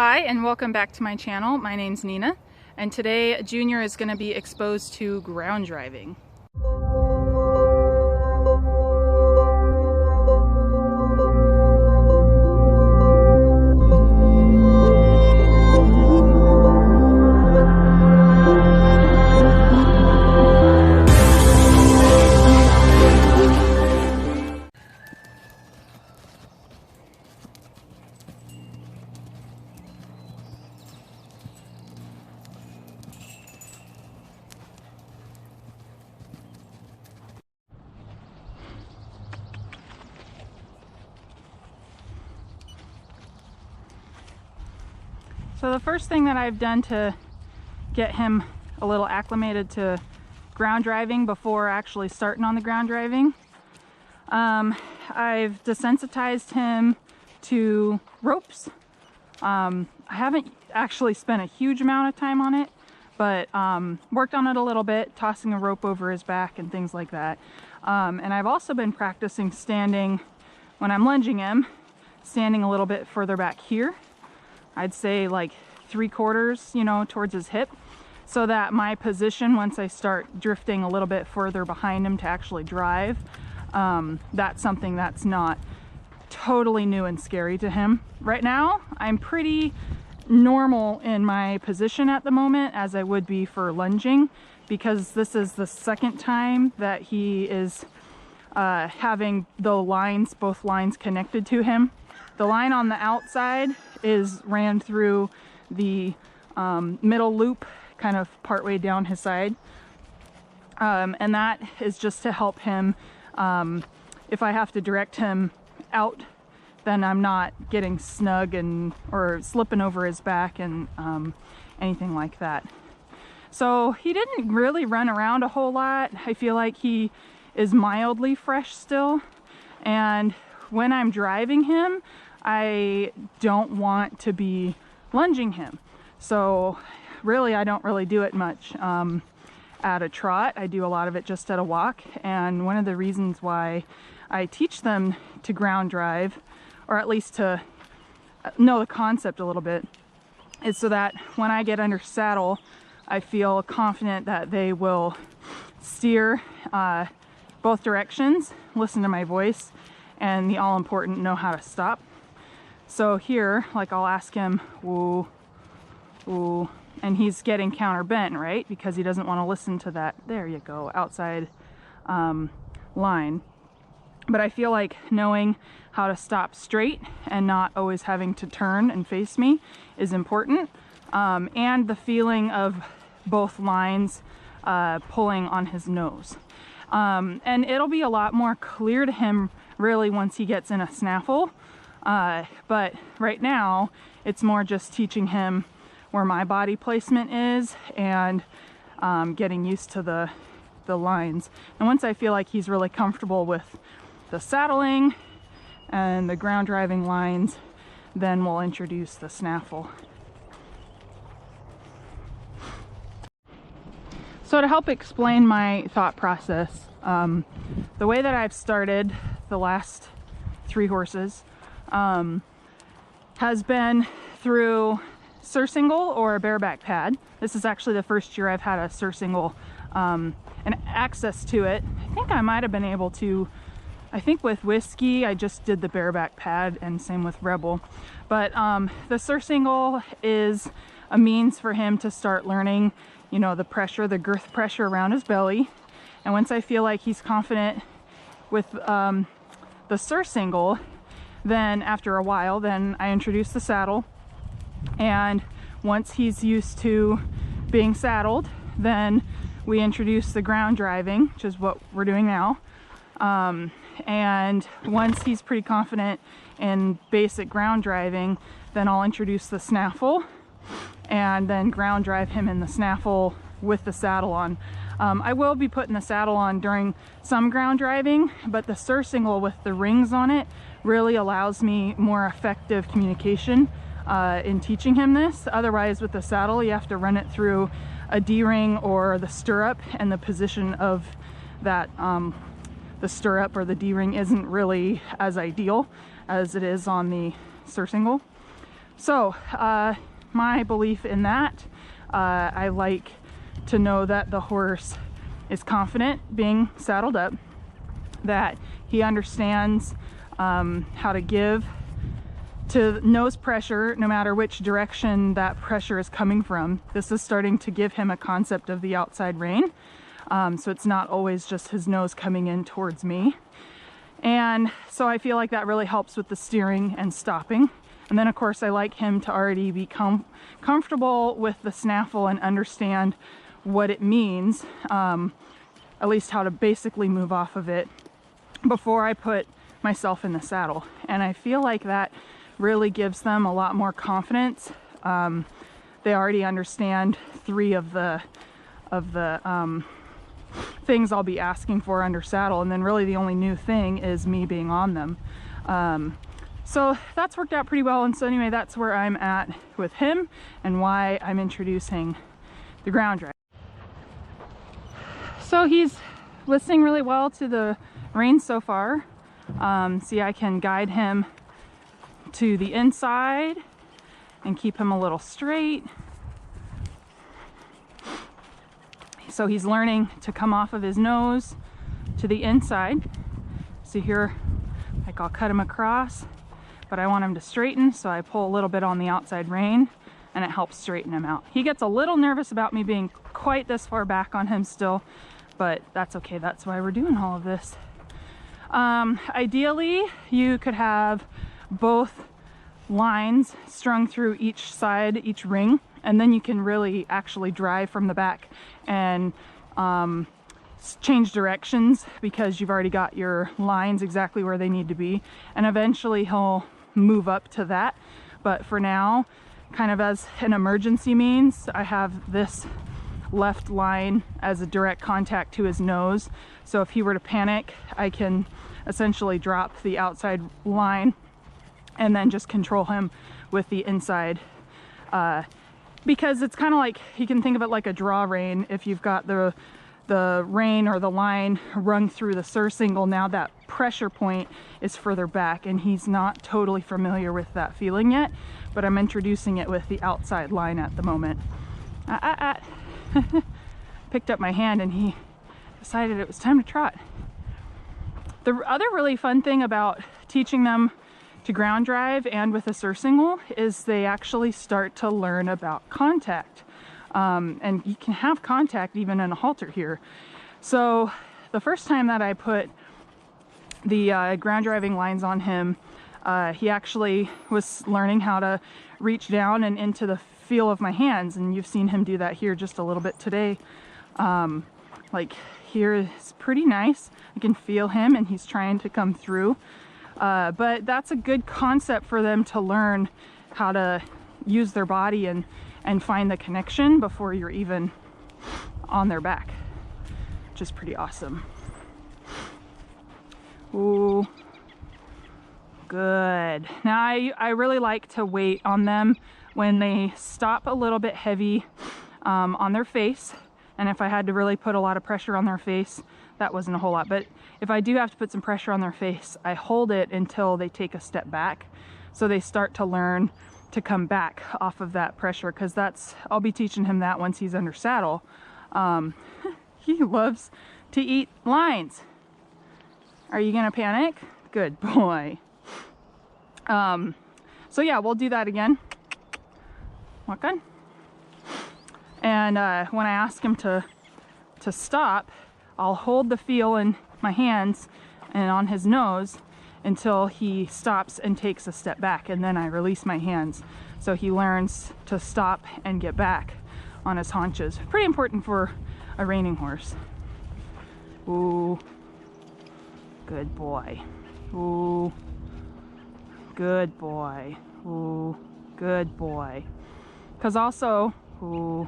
Hi and welcome back to my channel. My name's Nina and today Junior is going to be exposed to ground driving. So the first thing that I've done to get him a little acclimated to ground driving before actually starting on the ground driving, I've desensitized him to ropes. I haven't actually spent a huge amount of time on it, but worked on it a little bit, tossing a rope over his back and things like that. And I've also been practicing standing when I'm lunging him, standing a little bit further back here. I'd say like 3/4, you know, towards his hip, so that my position once I start drifting a little bit further behind him to actually drive, that's something that's not totally new and scary to him. Right now, I'm pretty normal in my position at the moment as I would be for lunging, because this is the second time that he is having both lines connected to him. The line on the outside ran through the middle loop, kind of partway down his side, and that is just to help him. If I have to direct him out, then I'm not getting snug or slipping over his back and anything like that. So he didn't really run around a whole lot. I feel like he is mildly fresh still, and when I'm driving him, I don't want to be lunging him. So really, I don't really do it much at a trot. I do a lot of it just at a walk. And one of the reasons why I teach them to ground drive, or at least to know the concept a little bit, is so that when I get under saddle, I feel confident that they will steer both directions, listen to my voice, and the all-important know how to stop. So here, like, I'll ask him, woo, woo, and he's getting counter-bent, right? Because he doesn't want to listen to that, there you go, outside line. But I feel like knowing how to stop straight and not always having to turn and face me is important. And the feeling of both lines pulling on his nose. And it'll be a lot more clear to him really once he gets in a snaffle. But right now it's more just teaching him where my body placement is and getting used to the lines. And once I feel like he's really comfortable with the saddling and the ground driving lines, then we'll introduce the snaffle. So to help explain my thought process, the way that I've started the last 3 horses has been through surcingle or a bareback pad. This is actually the first year I've had a surcingle and access to it. I think I might have been able to, I think with Whiskey I just did the bareback pad, and same with Rebel. But the surcingle is a means for him to start learning, you know, the pressure, the girth pressure around his belly. And once I feel like he's confident with the surcingle, then after a while, then I introduce the saddle. And once he's used to being saddled, then we introduce the ground driving, which is what we're doing now. And once he's pretty confident in basic ground driving, then I'll introduce the snaffle and then ground drive him in the snaffle with the saddle on. I will be putting the saddle on during some ground driving, but the surcingle with the rings on it really allows me more effective communication in teaching him this. Otherwise, with the saddle, you have to run it through a D-ring or the stirrup, and the position of that the stirrup or the D-ring isn't really as ideal as it is on the surcingle. So my belief in that, I like to know that the horse is confident being saddled up, that he understands how to give to nose pressure no matter which direction that pressure is coming from. This is starting to give him a concept of the outside rein, so it's not always just his nose coming in towards me. And so I feel like that really helps with the steering and stopping. And then of course I like him to already be comfortable with the snaffle and understand what it means, at least how to basically move off of it before I put myself in the saddle. And I feel like that really gives them a lot more confidence. They already understand 3 of the things I'll be asking for under saddle, and then really the only new thing is me being on them. So that's worked out pretty well. And so anyway, that's where I'm at with him and why I'm introducing the ground drive. So he's listening really well to the reins so far. See, I can guide him to the inside and keep him a little straight. So he's learning to come off of his nose to the inside. See here, like I'll cut him across, but I want him to straighten, so I pull a little bit on the outside rein and it helps straighten him out. He gets a little nervous about me being quite this far back on him still, but that's okay. That's why we're doing all of this. Ideally, you could have both lines strung through each side, each ring, and then you can really actually drive from the back and change directions because you've already got your lines exactly where they need to be. And eventually he'll move up to that. But for now, kind of as an emergency means, I have this left line as a direct contact to his nose. So if he were to panic, I can essentially drop the outside line and then just control him with the inside. Because it's kind of like, you can think of it like a draw rein. If you've got the rein or the line rung through the surcingle, now that pressure point is further back, and he's not totally familiar with that feeling yet, but I'm introducing it with the outside line at the moment. Picked up my hand and he decided it was time to trot. The other really fun thing about teaching them to ground drive and with a surcingle is they actually start to learn about contact. And you can have contact even in a halter here. So the first time that I put the ground driving lines on him, he actually was learning how to reach down and into the feel of my hands, and you've seen him do that here just a little bit today. Like here is pretty nice. I can feel him and he's trying to come through. But that's a good concept for them to learn how to use their body and find the connection before you're even on their back, which is pretty awesome. Ooh, good. Now I really like to wait on them when they stop a little bit heavy on their face. And if I had to really put a lot of pressure on their face, that wasn't a whole lot. But if I do have to put some pressure on their face, I hold it until they take a step back. So they start to learn to come back off of that pressure, because I'll be teaching him that once he's under saddle. He loves to eat lines. Are you gonna panic? Good boy. So yeah, we'll do that again. Walk on. And when I ask him to stop, I'll hold the feel in my hands and on his nose until he stops and takes a step back, and then I release my hands. So he learns to stop and get back on his haunches. Pretty important for a reining horse. Ooh, good boy. Ooh, good boy. Ooh, good boy. Because also, ooh,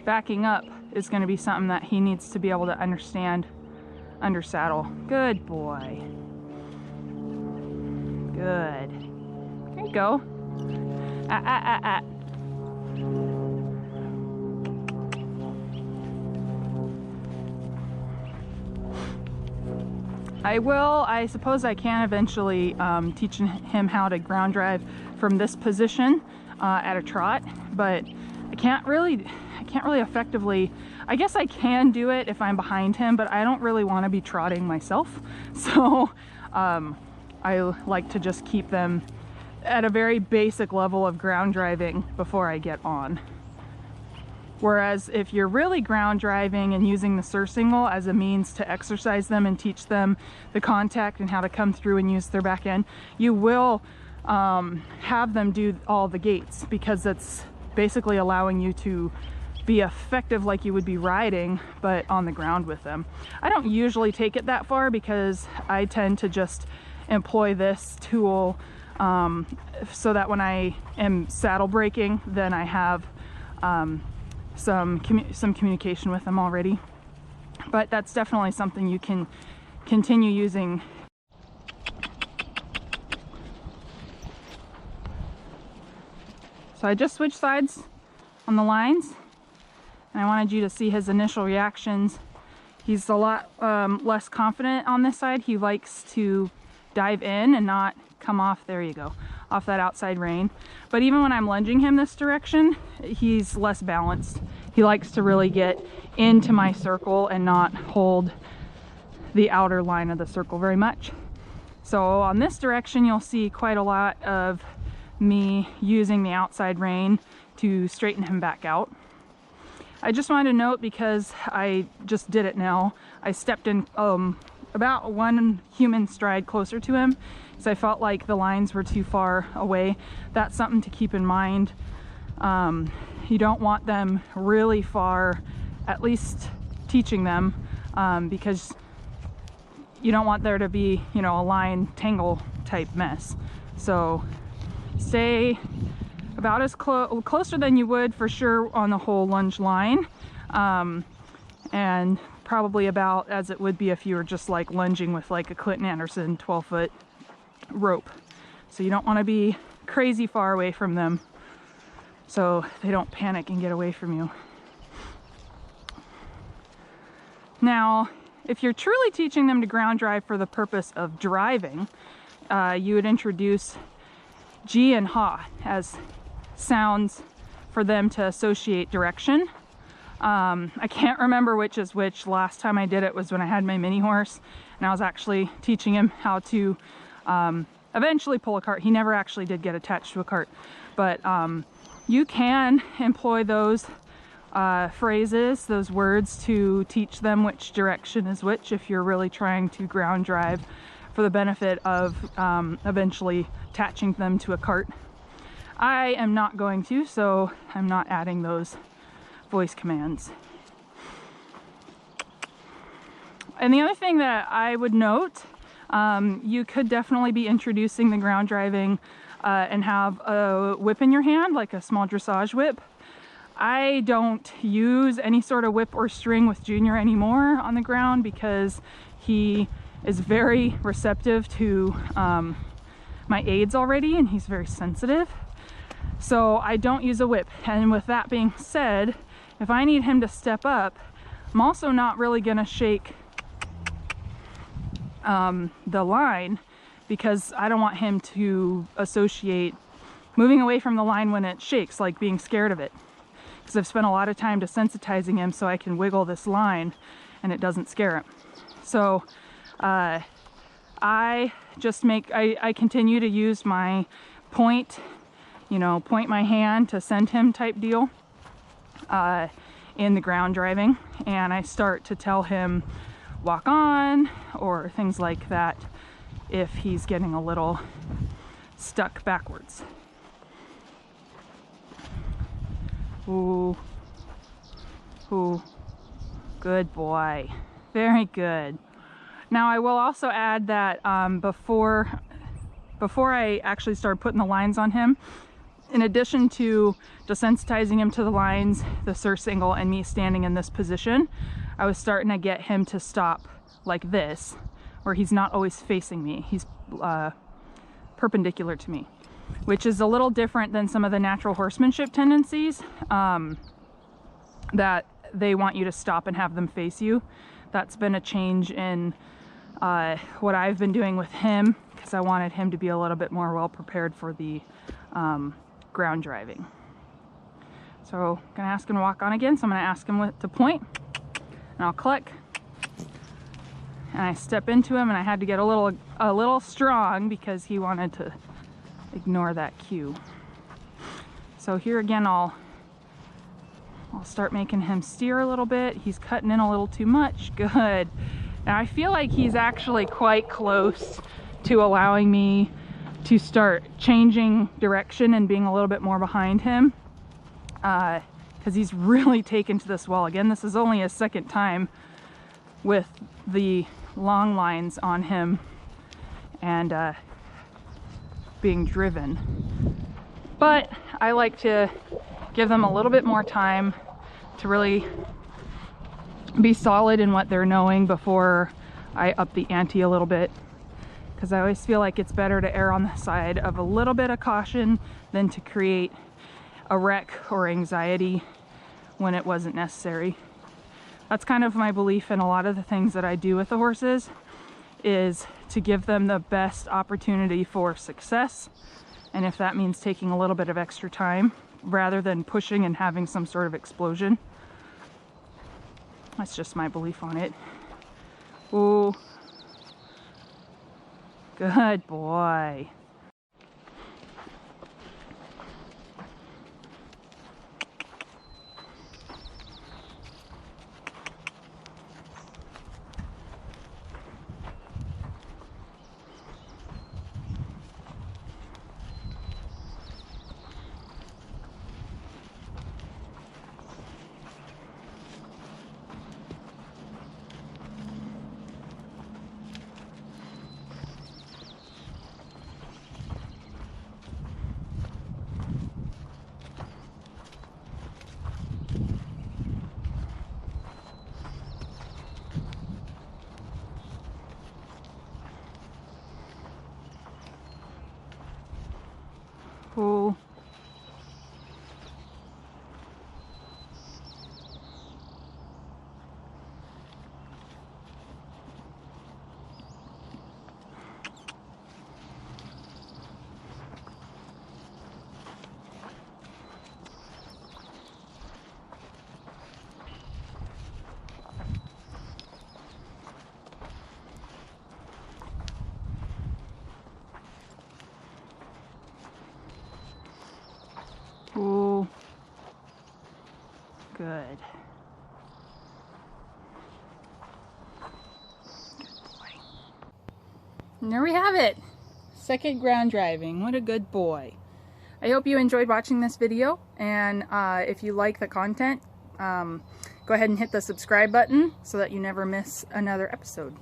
backing up is going to be something that he needs to be able to understand under saddle. Good boy. Good. There you go. I suppose I can eventually teach him how to ground drive from this position at a trot, but I can't really effectively. I guess I can do it if I'm behind him, but I don't really want to be trotting myself. So I like to just keep them at a very basic level of ground driving before I get on. Whereas if you're really ground driving and using the surcingle as a means to exercise them and teach them the contact and how to come through and use their back end, you will have them do all the gaits, because that's basically allowing you to be effective like you would be riding, but on the ground with them. I don't usually take it that far because I tend to just employ this tool so that when I am saddle breaking, then I have some communication with them already. But that's definitely something you can continue using. So I just switched sides on the lines, and I wanted you to see his initial reactions. He's a lot less confident on this side. He likes to dive in and not come off, there you go, off that outside rein. But even when I'm lunging him this direction, he's less balanced. He likes to really get into my circle and not hold the outer line of the circle very much. So on this direction, you'll see quite a lot of me using the outside rein to straighten him back out. I just wanted to note, because I just did it now, I stepped in about one human stride closer to him because I felt like the lines were too far away. That's something to keep in mind. You don't want them really far, at least teaching them, because you don't want there to be, you know, a line tangle type mess. So stay about as closer than you would for sure on the whole lunge line, and probably about as it would be if you were just like lunging with like a Clinton Anderson 12-foot rope. So you don't want to be crazy far away from them so they don't panic and get away from you. Now, if you're truly teaching them to ground drive for the purpose of driving, you would introduce G and Ha as sounds for them to associate direction. I can't remember which is which. Last time I did it was when I had my mini horse, and I was actually teaching him how to eventually pull a cart. He never actually did get attached to a cart, but you can employ those phrases, those words, to teach them which direction is which if you're really trying to ground drive for the benefit of eventually attaching them to a cart. I am not going to, so I'm not adding those voice commands. And the other thing that I would note, you could definitely be introducing the ground driving and have a whip in your hand, like a small dressage whip. I don't use any sort of whip or string with Junior anymore on the ground because he is very receptive to my aids already, and he's very sensitive. So I don't use a whip. And with that being said, if I need him to step up, I'm also not really gonna shake the line, because I don't want him to associate moving away from the line when it shakes, like being scared of it. Because I've spent a lot of time desensitizing him so I can wiggle this line and it doesn't scare him. So I continue to use my point my hand to send him type deal in the ground driving, and I start to tell him walk on or things like that if he's getting a little stuck backwards. Ooh, ooh, good boy, very good. Now I will also add that before I actually started putting the lines on him, in addition to desensitizing him to the lines, the surcingle, and me standing in this position, I was starting to get him to stop like this, where he's not always facing me. He's perpendicular to me, which is a little different than some of the natural horsemanship tendencies that they want you to stop and have them face you. That's been a change in what I've been doing with him, because I wanted him to be a little bit more well prepared for the ground driving. So I'm gonna ask him to walk on again. So I'm gonna ask him to point, and I'll click, and I step into him, and I had to get a little strong because he wanted to ignore that cue. So here again, I'll start making him steer a little bit. He's cutting in a little too much. Good. Now I feel like he's actually quite close to allowing me to start changing direction and being a little bit more behind him, because he's really taken to this well. Again, this is only his second time with the long lines on him and being driven. But I like to give them a little bit more time to really be solid in what they're knowing before I up the ante a little bit, because I always feel like it's better to err on the side of a little bit of caution than to create a wreck or anxiety when it wasn't necessary. That's kind of my belief in a lot of the things that I do with the horses, is to give them the best opportunity for success, and if that means taking a little bit of extra time rather than pushing and having some sort of explosion. That's just my belief on it. Ooh. Good boy. Cool. Ooh. Good. Good boy. And there we have it. Second ground driving. What a good boy. I hope you enjoyed watching this video, and if you like the content, go ahead and hit the subscribe button so that you never miss another episode.